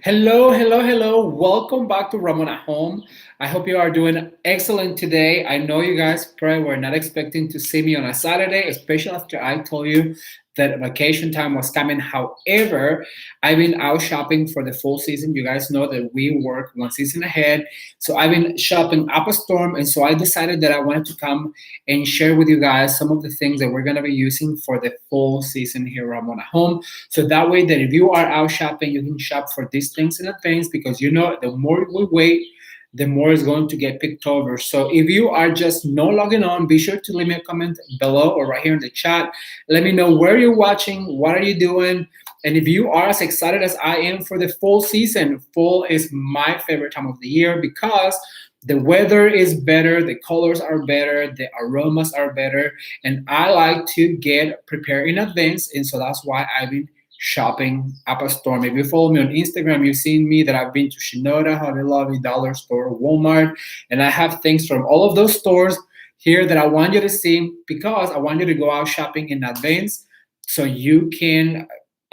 Hello, hello, hello. Welcome back to Ramon at Home. I hope you are doing excellent today. I know you guys probably were not expecting to see me on a Saturday, especially after I told you that vacation time was coming. However, I've been out shopping for the full season. You guys know that we work one season ahead. So I've been shopping up a storm. And so I decided that I wanted to come and share with you guys some of the things that we're going to be using for the full season here at Ramon at Home. So that way that if you are out shopping, you can shop for these things in advance because you know the more we wait, the more it's going to get picked over. So if you are just no logging on, be sure to leave me a comment below or right here in the chat. Let me know where you're watching, what are you doing, and if you are as excited as I am for the fall season. Fall is my favorite time of the year because the weather is better, the colors are better, the aromas are better, and I like to get prepared in advance. And so that's why I've been shopping up a storm. If you follow me on Instagram, you've seen me that I've been to Shinoda, Hobby Lobby, Dollar Store, Walmart, and I have things from all of those stores here that I want you to see because I want you to go out shopping in advance so you can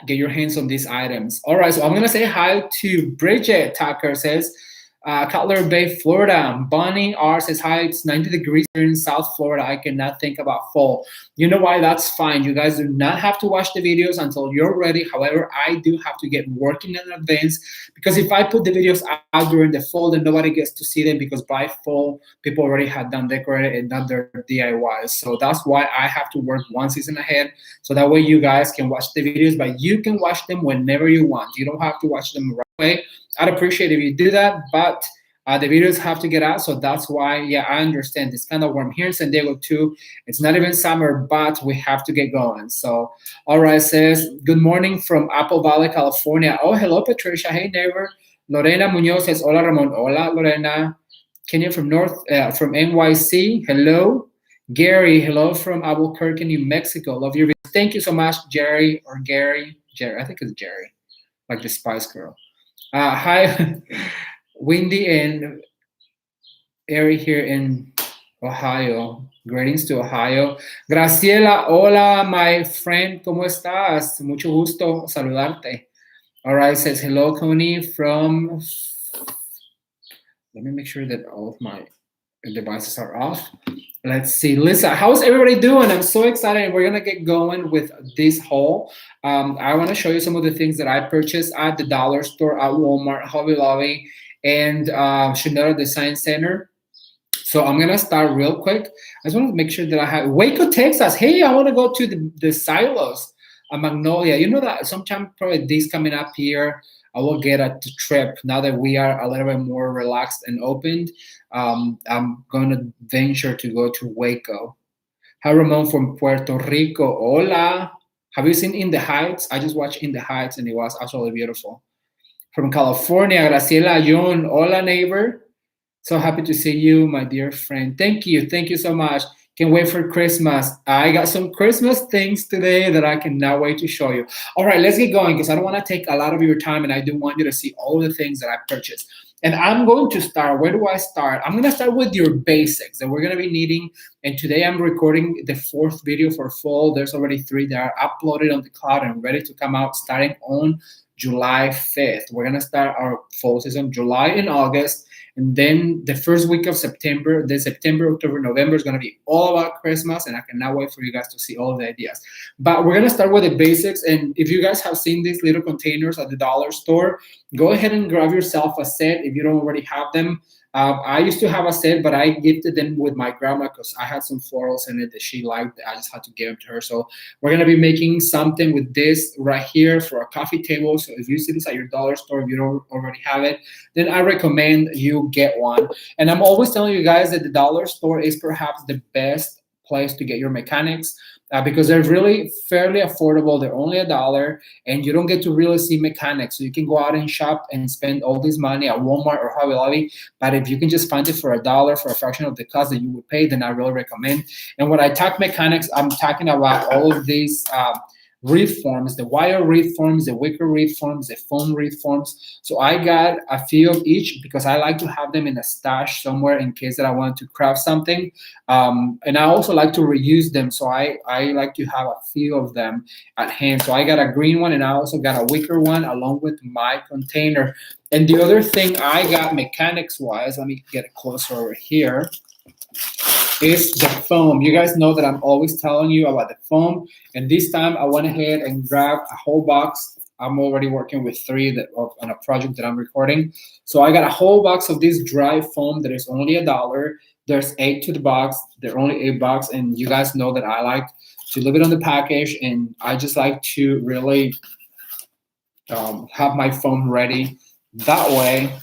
get your hands on these items. All right, so I'm gonna say hi to Bridget. Tucker says, Cutler Bay, Florida. Bonnie R says, hi, it's 90 degrees here in South Florida. I cannot think about fall. You know why? That's fine. You guys do not have to watch the videos until you're ready. However, I do have to get working in advance because if I put the videos out during the fall, then nobody gets to see them because by fall, people already had done decorated and done their DIYs. So that's why I have to work one season ahead. So that way you guys can watch the videos, but you can watch them whenever you want. You don't have to watch them right away. I'd appreciate if you do that, but the videos have to get out, so that's why. Yeah, I understand. It's kind of warm here in San Diego too. It's not even summer, but we have to get going. So, all right, says good morning from Apple Valley, California. Oh, hello, Patricia. Hey, neighbor. Lorena Munoz says, "Hola, Ramon." Hola, Lorena. Kenya from NYC. Hello, Gary. Hello from Albuquerque, New Mexico. Love your videos. Thank you so much, Jerry or Gary. Jerry, I think it's Jerry, like the Spice Girl. Hi, Windy and Ari here in Ohio. Greetings to Ohio. Graciela, hola, my friend. ¿Cómo estás? Mucho gusto saludarte. All right, says hello, Connie from. Let me make sure that all of my devices are off. Let's see, Lisa, how's everybody doing? I'm so excited. We're gonna get going with this haul. I want to show you some of the things that I purchased at the dollar store, at Walmart, Hobby Lobby, and Shinoda Design Center. So I'm gonna start real quick. I just want to make sure that I have Waco, Texas. Hey, I want to go to the silos, Magnolia. You know that sometime probably this coming up here, I will get a trip now that we are a little bit more relaxed and opened. I'm gonna venture to go to Waco. Hi, Ramon from Puerto Rico. Hola. Have you seen In the Heights? I just watched In the Heights and it was absolutely beautiful. From California, Graciela Yon. Hola, neighbor. So happy to see you, my dear friend. Thank you. Thank you so much. Can't wait for Christmas. I got some Christmas things today that I cannot wait to show you. All right, let's get going because I don't want to take a lot of your time and I do want you to see all the things that I purchased. And I'm going to start. Where do I start? I'm going to start with your basics that we're going to be needing. And today I'm recording the fourth video for fall. There's already 3 that are uploaded on the cloud and ready to come out starting on July 5th. We're going to start our fall season July and August. And then the first week of September, October, November is going to be all about Christmas. And I cannot wait for you guys to see all of the ideas. But we're going to start with the basics. And if you guys have seen these little containers at the dollar store, go ahead and grab yourself a set if you don't already have them. I used to have a set, but I gifted them with my grandma because I had some florals in it that she liked. I just had to give them to her. So we're going to be making something with this right here for a coffee table. So if you see this at your dollar store, if you don't already have it, then I recommend you get one. And I'm always telling you guys that the dollar store is perhaps the best place to get your mechanics. Because they're really fairly affordable. They're only $1, and you don't get to really see mechanics. So you can go out and shop and spend all this money at Walmart or Hobby Lobby. But if you can just find it for $1 for a fraction of the cost that you would pay, then I really recommend. And when I talk mechanics, I'm talking about all of these wreath forms, the wire wreath forms, the wicker wreath forms, the foam wreath forms. So I got a few of each because I like to have them in a stash somewhere in case that I want to craft something. And I also like to reuse them. So I like to have a few of them at hand. So I got a green one and I also got a wicker one along with my container. And the other thing I got mechanics wise, let me get it closer over here, is the foam. You guys know that I'm always telling you about the foam. And this time I went ahead and grabbed a whole box. I'm already working with three on a project that I'm recording. So I got a whole box of this dry foam that is only $1. There's 8 to the box. They're only $8. And you guys know that I like to leave it on the package. And I just like to really have my foam ready. That way,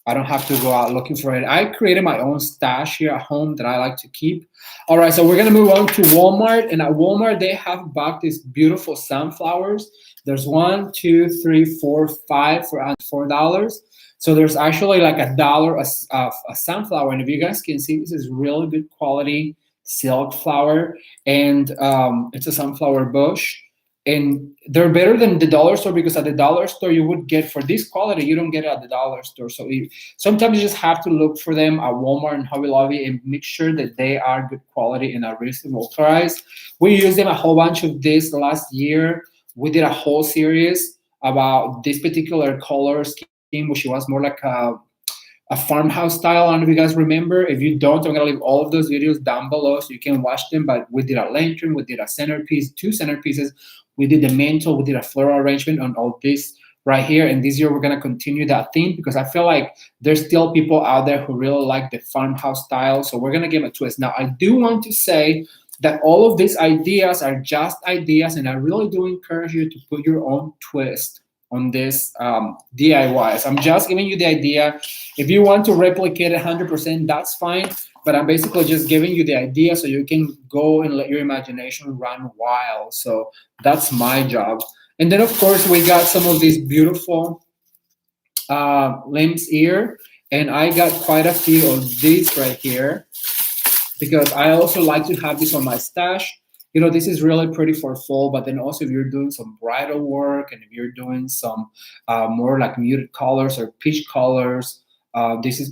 I don't have to go out looking for it. I created my own stash here at home that I like to keep. All right, so we're gonna move on to Walmart. And at Walmart, they have bought these beautiful sunflowers. There's 1, 2, 3, 4, 5 for $4. So there's actually like $1 a sunflower. And if you guys can see, this is really good quality silk flower. And it's a sunflower bush. And they're better than the dollar store because at the dollar store you would get for this quality, you don't get it at the dollar store. So sometimes you just have to look for them at Walmart and Hobby Lobby and make sure that they are good quality and a reasonable price. We used them a whole bunch of this last year. We did a whole series about this particular color scheme, which was more like a farmhouse style. I don't know if you guys remember. If you don't, I'm gonna leave all of those videos down below so you can watch them. But we did a lantern, we did a centerpiece, 2 centerpieces, we did the mantle, we did a floral arrangement on all this right here. And this year we're gonna continue that theme because I feel like there's still people out there who really like the farmhouse style. So we're gonna give it a twist. Now I do want to say that all of these ideas are just ideas, and I really do encourage you to put your own twist on this DIYs. I'm just giving you the idea. If you want to replicate it 100%, that's fine. But I'm basically just giving you the idea so you can go and let your imagination run wild. So that's my job. And then, of course, we got some of these beautiful limbs here. And I got quite a few of these right here because I also like to have this on my stash. You know, this is really pretty for fall, but then also if you're doing some bridal work and if you're doing some more like muted colors or peach colors,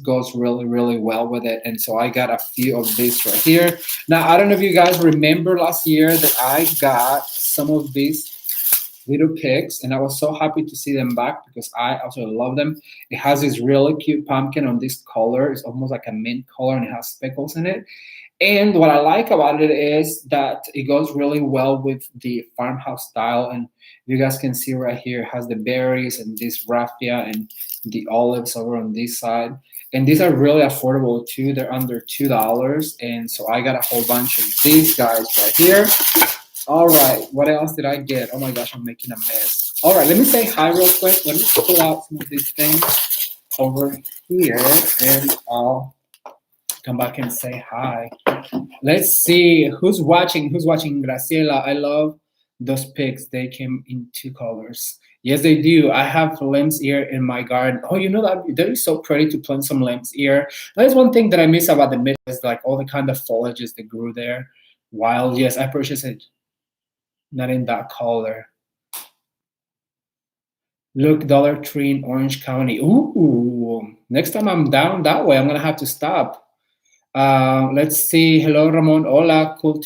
goes really, really well with it. And so I got a few of these right here. Now, I don't know if you guys remember last year that I got some of these little pigs, and I was so happy to see them back because I also love them. It has this really cute pumpkin on this color. It's almost like a mint color and it has speckles in it. And what I like about it is that it goes really well with the farmhouse style. And you guys can see right here, it has the berries and this raffia and the olives over on this side. And these are really affordable too. They're under $2. And so I got a whole bunch of these guys right here. All right, what else did I get? Oh my gosh, I'm making a mess. All right, let me say hi real quick. Let me pull out some of these things over here and I'll come back and say hi. Let's see who's watching. Who's watching? Graciela, I love those pigs. They came in 2 colors. Yes, they do. I have lamb's ear in my garden. Oh, you know that they're so pretty to plant some lamb's ear. That is one thing that I miss about the Midwest, like all the kind of foliages that grew there. Wild. Yes, I purchased it. Not in that color. Look, Dollar Tree in Orange County. Ooh, next time I'm down that way, I'm gonna have to stop. Let's see. Hello, Ramon. Hola. Cool.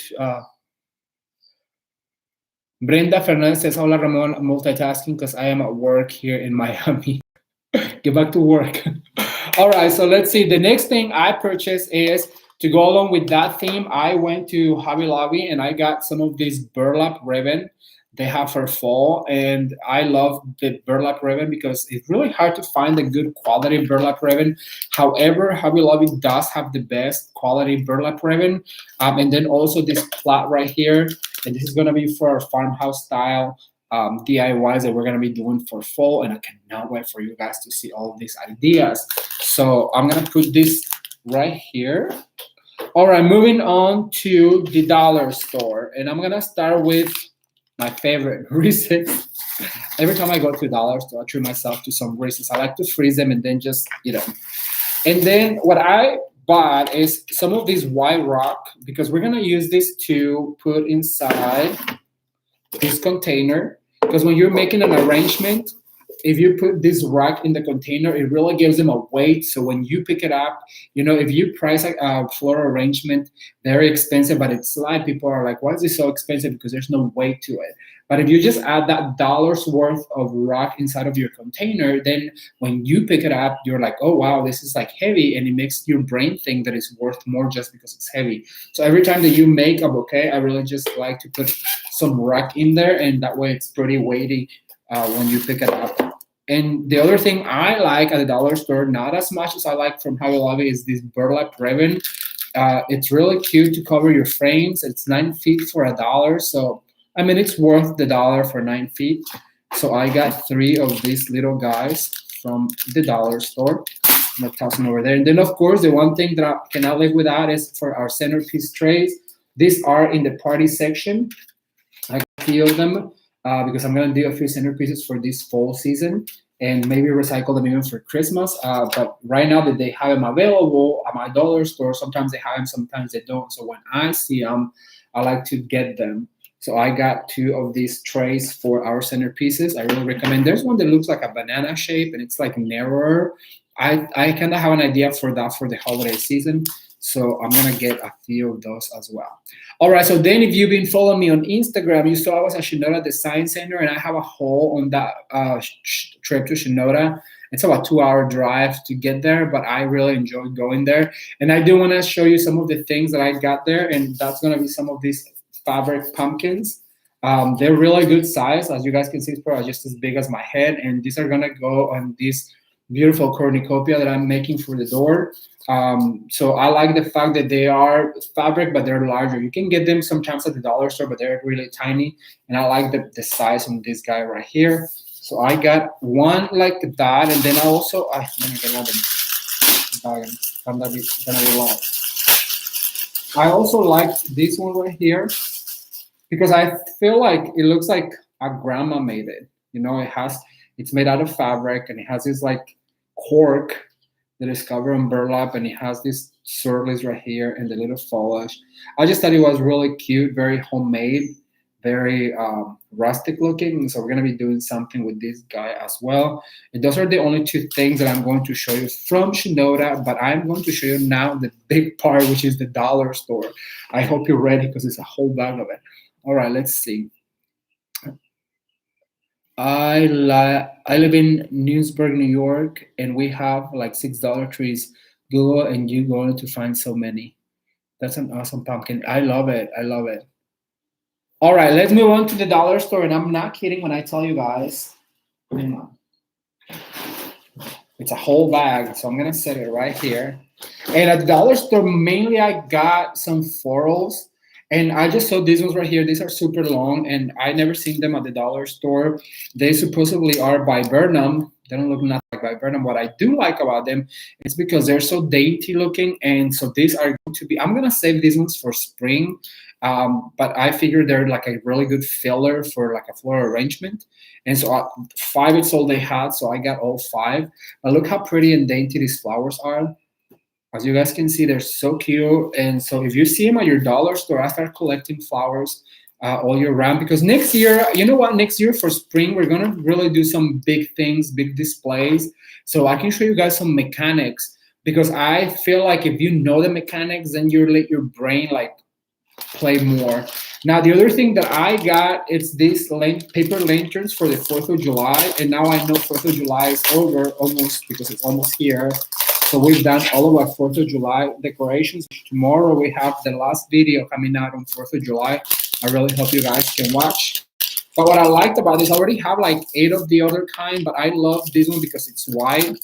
Brenda Fernandez says, hola, Ramon. I'm multitasking because I am at work here in Miami. Get back to work. All right, so let's see. The next thing I purchased is to go along with that theme. I went to Hobby Lobby and I got some of this burlap ribbon they have for fall. And I love the burlap ribbon because it's really hard to find a good quality burlap ribbon. However, Hobby Lobby does have the best quality burlap ribbon. And then also this plait right here. And this is going to be for our farmhouse style DIYs that we're going to be doing for fall. And I cannot wait for you guys to see all of these ideas. So I'm going to put this right here. All right, moving on to the dollar store. And I'm going to start with my favorite, Reese's. Every time I go to a dollar store, I treat myself to some Reese's. I like to freeze them and then just eat them. And then what I bought is some of these white rock because we're going to use this to put inside this container, because when you're making an arrangement, if you put this rack in the container, it really gives them a weight. So when you pick it up, if you price a floral arrangement very expensive, but it's light, people are like, why is this so expensive? Because there's no weight to it. But if you just add that dollar's worth of rock inside of your container, then when you pick it up, you're like, oh wow, this is like heavy, and it makes your brain think that it's worth more just because it's heavy. So every time that you make a bouquet, I really just like to put some rock in there, and that way it's pretty weighty when you pick it up. And the other thing I like at the dollar store, not as much as I like from Hobby Lobby, is this burlap ribbon. It's really cute to cover your frames. It's 9 feet for $1. So, I mean, it's worth the dollar for 9 feet. So I got 3 of these little guys from the dollar store. I'm gonna toss them over there. And then, of course, the one thing that I cannot live without is for our centerpiece trays. These are in the party section. I got a few of them. Because I'm gonna do a few centerpieces for this fall season and maybe recycle them even for Christmas. But right now that they have them available at my dollar store, sometimes they have them, sometimes they don't. So when I see them, I like to get them. So I got 2 of these trays for our centerpieces. I really recommend. There's one that looks like a banana shape and it's like narrower. I kind of have an idea for that for the holiday season. So I'm gonna get a few of those as well. All right, so then if you've been following me on Instagram, you saw I was at Shinoda Design Center, and I have a haul on that trip to Shinoda. It's about a 2-hour drive to get there, but I really enjoyed going there. And I do want to show you some of the things that I got there, and that's gonna be some of these fabric pumpkins. They're really good size. As you guys can see, it's probably just as big as my head, and these are gonna go on this beautiful cornucopia that I'm making for the door. So I like the fact that they are fabric, but they're larger. You can get them sometimes at the dollar store, but they're really tiny. And I like the size on this guy right here. So I got one like that, and then I also I'm gonna get another bag. I'm gonna be long. I also like this one right here because I feel like it looks like a grandma made it. It's made out of fabric, and it has this like cork that is covered in burlap, and it has this surface right here and the little foliage. I just thought it was really cute, very homemade, very rustic looking. So we're gonna be doing something with this guy as well. And those are the only 2 things that I'm going to show you from Shinoda, but I'm going to show you now the big part, which is the dollar store. I hope you're ready because it's a whole bag of it. All right, let's see. I live in Newsburg, New York, and we have like $6 trees. Google and you're going to find so many. That's an awesome pumpkin. I love it. I love it. All right, let's move on to the dollar store, and I'm not kidding when I tell you guys. It's a whole bag, so I'm gonna set it right here. And at the dollar store, mainly I got some florals. And I just saw these ones right here. These are super long, and I never seen them at the dollar store. They supposedly are by Burnham. They don't look nothing like by Burnham. What I do like about them is because they're so dainty looking, and so these are going to be. I'm gonna save these ones for spring, but I figure they're like a really good filler for like a floral arrangement. And so 5 is all they had, so I got all 5. But look how pretty and dainty these flowers are. As you guys can see, they're so cute. And so if you see them at your dollar store, I start collecting flowers all year round. Because next year, you know what? Next year for spring, we're going to really do some big things, big displays. So I can show you guys some mechanics. Because I feel like if you know the mechanics, then you let your brain like play more. Now, the other thing that I got, it's these paper lanterns for the 4th of July. And now I know 4th of July is over almost because it's almost here. So we've done all of our 4th of July decorations. Tomorrow we have the last video coming out on 4th of July. I really hope you guys can watch. But what I liked about this, I already have like 8 of the other kind, but I love this one because it's white.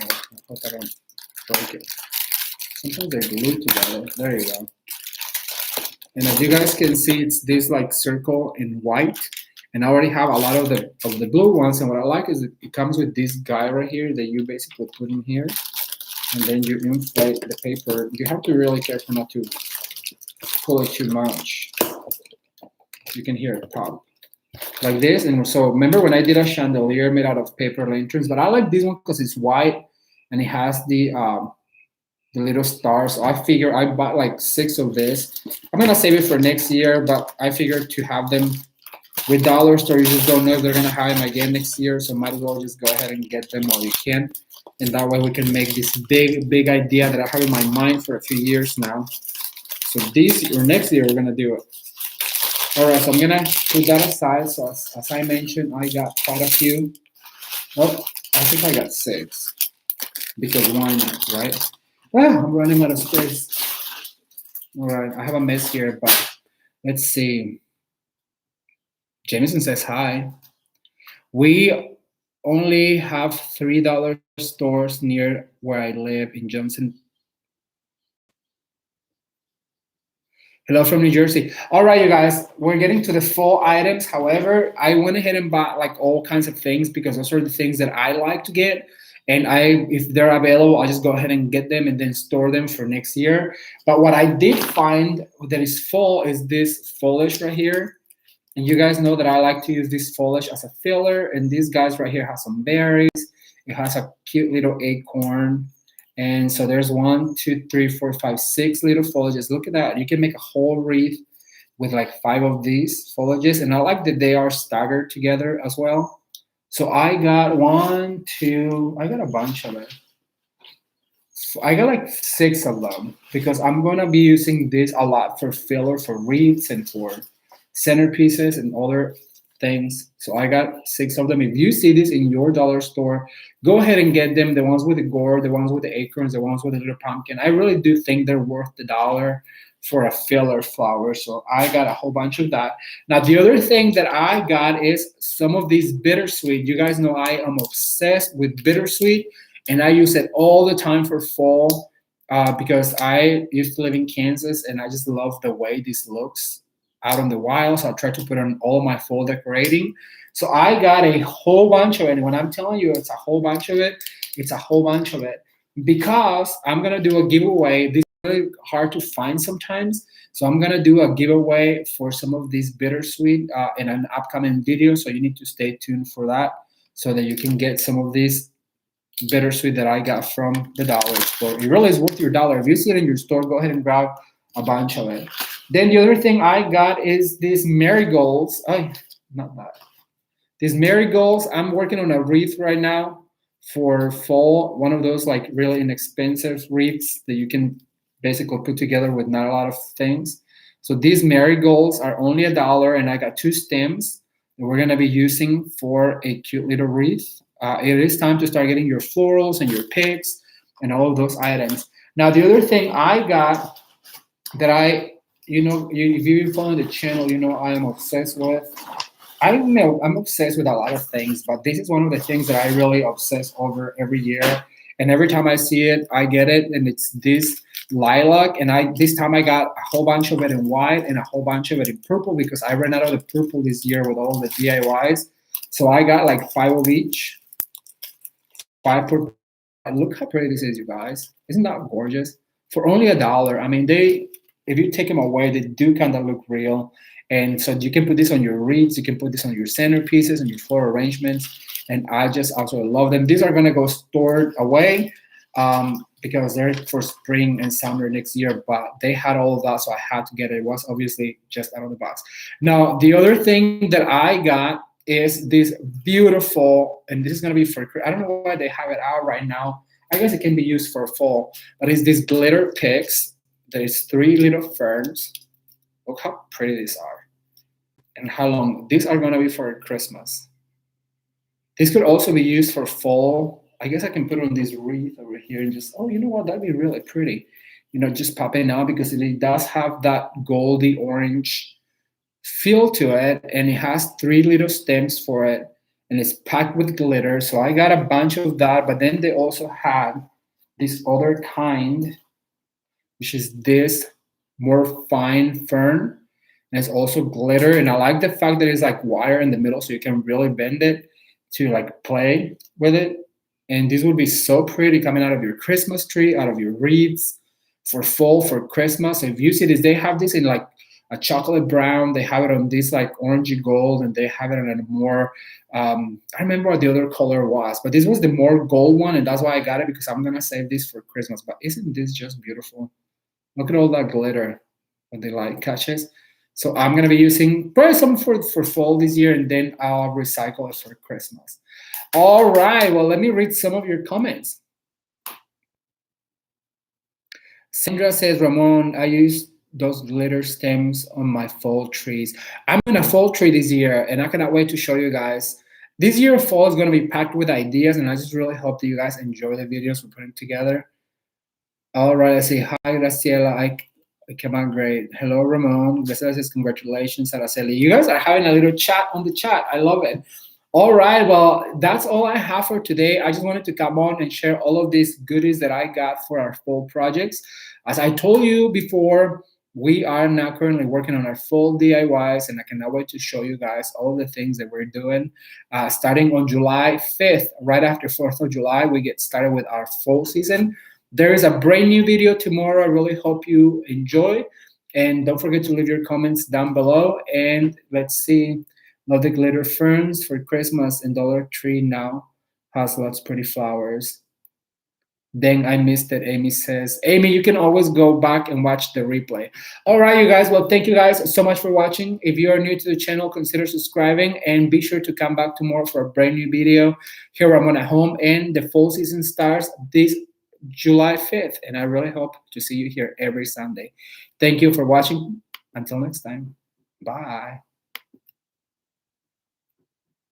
Oh, I hope I don't break it. Sometimes they're glued together. There you go. And as you guys can see, it's this like circle in white. And I already have a lot of the blue ones. And what I like is it comes with this guy right here that you basically put in here. And then you inflate the paper. You have to be really careful not to pull it too much. You can hear it pop. Like this. And so remember when I did a chandelier made out of paper lanterns? But I like this one because it's white and it has the little stars. So I figure I bought like 6 of this. I'm gonna save it for next year, but I figured to have them With dollar store, you just don't know if they're gonna have them again next year, so might as well just go ahead and get them while you can. And that way we can make this big idea that I have in my mind for a few years now. So this or next year we're gonna do it. All right, so I'm gonna put that aside. So as I mentioned, I got quite a few. Oh, I think I got 6 because why not, right? Ah, I'm running out of space. All right, I have a mess here, but let's see. Jameson says hi. We only have $3 stores near where I live in Johnson. Hello from New Jersey. All right, you guys, we're getting to the fall items. However, I went ahead and bought like all kinds of things because those are the things that I like to get. And if they're available, I'll just go ahead and get them and then store them for next year. But what I did find that is fall is this foliage right here. And you guys know that I like to use this foliage as a filler. And these guys right here have some berries. It has a cute little acorn. And so there's 1, 2, 3, 4, 5, 6 little foliages. Look at that. You can make a whole wreath with like 5 of these foliages. And I like that they are staggered together as well. So I got 1, 2, I got a bunch of it. I got like 6 of them because I'm going to be using this a lot for filler, for wreaths, and for centerpieces and other things. So I got 6 of them. If you see this in your dollar store, go ahead and get them. The ones with the gourd, the ones with the acorns, the ones with the little pumpkin. I really do think they're worth the dollar for a filler flower. So I got a whole bunch of that. Now, the other thing that I got is some of these bittersweet. You guys know I am obsessed with bittersweet, and I use it all the time for fall because I used to live in Kansas, and I just love the way this looks out in the wild. So I try to put on all my fall decorating. So I got a whole bunch of it. And when I'm telling you it's a whole bunch of it, it's a whole bunch of it. Because I'm gonna do a giveaway. This is really hard to find sometimes. So I'm gonna do a giveaway for some of these bittersweet in an upcoming video. So you need to stay tuned for that so that you can get some of these bittersweet that I got from the dollar store. It really is worth your dollar. If you see it in your store, go ahead and grab a bunch of it. Then the other thing I got is these marigolds. Oh, not that. These marigolds, I'm working on a wreath right now for fall. One of those like really inexpensive wreaths that you can basically put together with not a lot of things. So these marigolds are only $1, and I got 2 stems that we're gonna be using for a cute little wreath. It is time to start getting your florals and your picks and all of those items. Now, the other thing I got that if you've been following the channel, you know I am obsessed with. I'm obsessed with a lot of things, but this is one of the things that I really obsess over every year. And every time I see it, I get it, and it's this lilac. And this time I got a whole bunch of it in white and a whole bunch of it in purple because I ran out of the purple this year with all the DIYs. So I got like 5 of each. 5 purple. Look how pretty this is, you guys. Isn't that gorgeous? For only $1. I mean, if you take them away, they do kind of look real. And so you can put this on your wreaths, you can put this on your centerpieces and your floral arrangements. And I just absolutely love them. These are going to go stored away because they're for spring and summer next year. But they had all of that, so I had to get it. It was obviously just out of the box. Now, the other thing that I got is this beautiful, and this is going to be for, I don't know why they have it out right now. I guess it can be used for fall, but it's this glitter picks. There is 3 little ferns. Look how pretty these are and how long. These are going to be for Christmas. This could also be used for fall. I guess I can put on this wreath over here and just, oh, you know what? That'd be really pretty. Just pop it out because it does have that goldy orange feel to it. And it has 3 little stems for it. And it's packed with glitter. So I got a bunch of that. But then they also had this other kind, which is this more fine fern. And it's also glitter. And I like the fact that it's like wire in the middle so you can really bend it to like play with it. And this would be so pretty coming out of your Christmas tree, out of your wreaths for fall, for Christmas. So if you see this, they have this in like a chocolate brown. They have it on this like orangey gold, and they have it in a more, I remember what the other color was, but this was the more gold one. And that's why I got it, because I'm going to save this for Christmas. But isn't this just beautiful? Look at all that glitter that the light catches. So I'm gonna be using probably some for fall this year, and then I'll recycle it for Christmas. All right, well, let me read some of your comments. Sandra says, Ramon, I use those glitter stems on my fall trees. I'm in a fall tree this year, and I cannot wait to show you guys. This year, fall is going to be packed with ideas, and I just really hope that you guys enjoy the videos we're putting together. All right, I say hi, Graciela. I came out great. Hello, Ramon. Graciela says, congratulations, Araceli. You guys are having a little chat on the chat. I love it. All right, well, that's all I have for today. I just wanted to come on and share all of these goodies that I got for our fall projects. As I told you before, we are now currently working on our full DIYs, and I cannot wait to show you guys all the things that we're doing. Starting on July 5th, right after 4th of July, we get started with our fall season. There is a brand new video tomorrow. I really hope you enjoy. And don't forget to leave your comments down below. And let's see. Love the glitter ferns for Christmas, and Dollar Tree now has lots of pretty flowers. Dang, I missed it, Amy says. Amy, you can always go back and watch the replay. All right, you guys. Well, thank you guys so much for watching. If you are new to the channel, consider subscribing and be sure to come back tomorrow for a brand new video. Here I'm at home, and the fall season starts this July 5th. And I really hope to see you here every Sunday. Thank you for watching. Until next time. Bye.